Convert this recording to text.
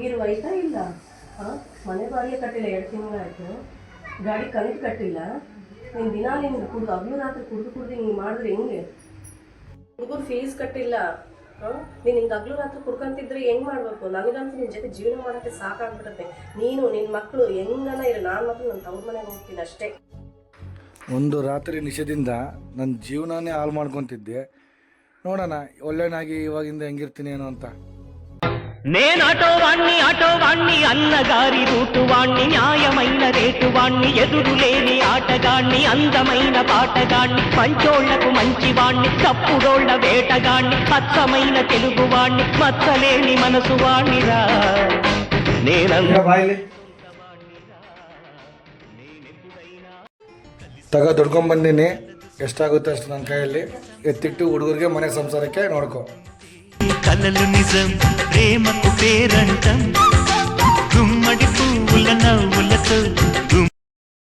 ಗೀರು ಆಯ್ತಾ ಇಲ್ಲ? ಮನೆ ಬಾಡಿಗೆ ಕಟ್ಟಿಲ್ಲ, 2 ತಿಂಗಳಾಯ್ತು. ಗಾಡಿ ಕಂತು ಕಟ್ಟಿಲ್ಲ. ನೀನು ದಿನ ನೀನು ಕುಡ್ದು ಹಗಲು ರಾತ್ರಿ ಕುಡ್ದು ಹಿಂಗೆ ಮಾಡಿದ್ರೆ ಹೆಂಗೆ? ಹುಡುಗರು ಫೀಸ್ ಕಟ್ಟಿಲ್ಲ. ನೀನು ಹಿಂಗೆ ಹಗಲು ರಾತ್ರಿ ಕುಡ್ಕೊಂತಿದ್ರೆ ಹೆಂಗೆ ಮಾಡಬೇಕು? ನನಗಂತೂ ನಿನ್ನ ಜೊತೆ ಜೀವನ ಮಾಡೋಕ್ಕೆ ಸಾಕಾಗ್ಬಿಡುತ್ತೆ. ನೀನು ನಿನ್ನ ಮಕ್ಕಳು ಹೆಂಗನ ಇರು, ನಾನು ಮಾತ್ರ ನನ್ನ ತವ್ರ ಮನೆಗೆ ಹೋಗ್ತೀನಿ ಅಷ್ಟೇ. ಒಂದು ರಾತ್ರಿ ನಿಷೇಧದಿಂದ ನನ್ನ ಜೀವನನೇ ಹಾಳು ಮಾಡ್ಕೊತಿದ್ದೆ. ನೋಡೋಣ ಒಳ್ಳೆನಾಗಿ ಇವಾಗಿಂದ ಹೆಂಗಿರ್ತೀನಿ ಏನೋ ಅಂತ. నేను ఆటో వాణ్ణి అన్నగారి రూటు వాణ్ణి న్యాయమైన రేటు వాణ్ణి ఎదురు లేని ఆటగాణ్ణి అందమైన పాటగాణ్ణి పంచోళ్లకు మంచి వాణ్ణి తప్పుడోళ్ల వేటగాణ్ణి అచ్చమైన తెలుగు వాణ్ణి మచ్చలేని మనసు వాణ్ణిరా ತಗ ದುಡ್ಕೊಂಬಂದಿನಿ, ಎಷ್ಟಾಗುತ್ತೆ ಅಷ್ಟು ನನ್ನ ಕೈಯಲ್ಲಿ ಎತ್ತಿಟ್ಟು ಹುಡುಗರಿಗೆ ಮನೆ ಸಂಸಾರಕ್ಕೆ ನೋಡ್ಕೊ. కలలు నిజం ప్రేమకు పేరంటం గుమ్మడి పువ్వుల నవ్వులతో